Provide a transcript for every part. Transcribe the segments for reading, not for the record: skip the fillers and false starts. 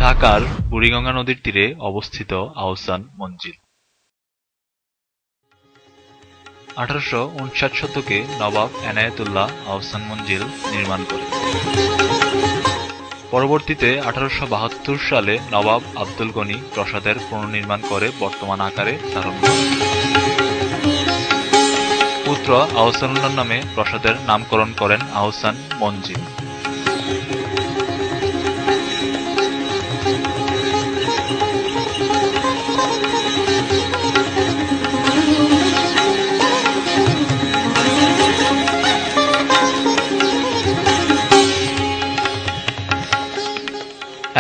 ঢাকার বুড়িগঙ্গা নদীর তীরে অবস্থিত আহসান মঞ্জিল। 1859 শতকে নবাব এনায়েতুল্লাহ আহসান মঞ্জিল নির্মাণ করেন। পরবর্তীতে 1872 সালে নবাব আব্দুল গনি প্রাসাদের পুনর্নির্মাণ করে বর্তমান আকারে ধারণ করেন। পুত্র আহসানুল্লাহ নামে প্রাসাদের নামকরণ করেন আহসান মঞ্জিল।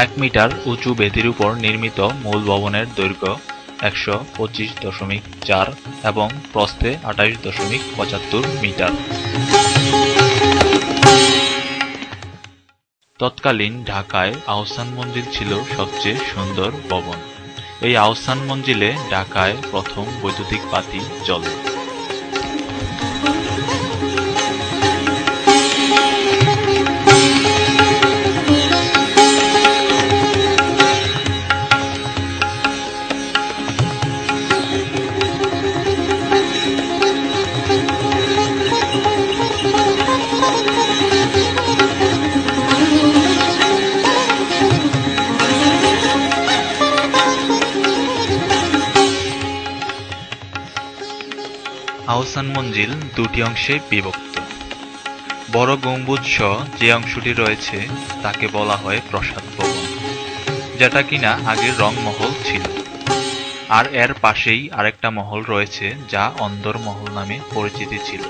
এক মিটার উঁচু বেদির উপর নির্মিত মূল ভবনের দৈর্ঘ্য 125.4 এবং প্রস্থে 28.75 মিটার। তৎকালীন ঢাকায় আহসান মঞ্জিল ছিল সবচেয়ে সুন্দর ভবন। এই আহসান মঞ্জিলে ঢাকায় প্রথম বৈদ্যুতিক বাতি জ্বলে। আহসান মঞ্জিল দুটি অংশে বিভক্ত। বড় গম্বুজ সহ যে অংশটি রয়েছে তাকে বলা হয় প্রাসাদ ভবন, যেটা কিনা আগের রংমহল ছিল। আর এর পাশেই আরেকটা মহল রয়েছে যা অন্দর মহল নামে পরিচিত ছিল।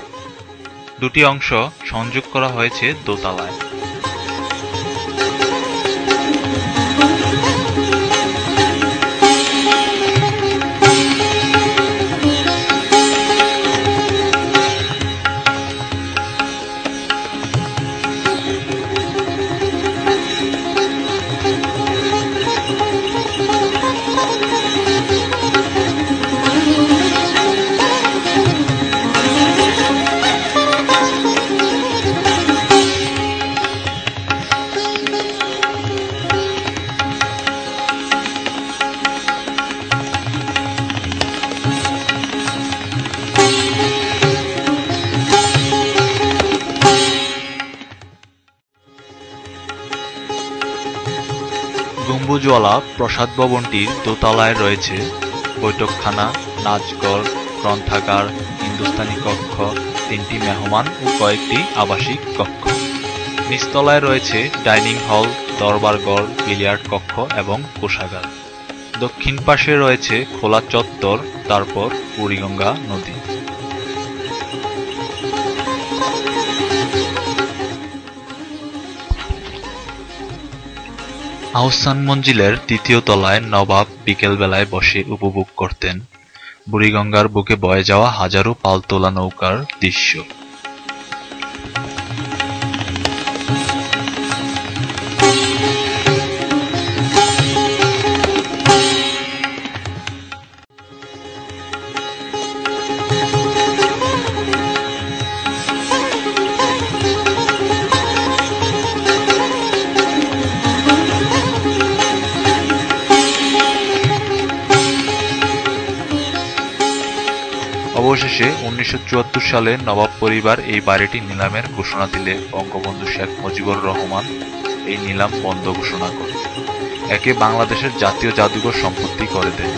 দুটি অংশ সংযোগ করা হয়েছে দোতলায়। গম্বুজওয়ালা প্রাসাদ ভবনটির দোতলায় রয়েছে বৈঠকখানা, নাচঘর, গ্রন্থাগার, হিন্দুস্তানি কক্ষ, 3টি মেহমান ও কয়েকটি আবাসিক কক্ষ। নিচতলায় রয়েছে ডাইনিং হল, দরবারঘর, বিলিয়ার্ড কক্ষ এবং কোষাগার। দক্ষিণ পাশে রয়েছে খোলা চত্বর, তারপর বুড়িগঙ্গা নদী। আহসান মঞ্জিলের তৃতীয় তলায় নবাব বিকেলবেলায় বসে উপভোগ করতেন বুড়িগঙ্গার বুকে বয়ে যাওয়া হাজারো পালতোলা নৌকার দৃশ্য। অবশেষে 1974 সালে নবাব পরিবার এই বাড়িটি নিলামের ঘোষণা দিলে বঙ্গবন্ধু শেখ মুজিবুর রহমান এই নিলাম বন্ধ ঘোষণা করেন। একে বাংলাদেশের জাতীয় জাদুঘর সম্পত্তি করে দেন।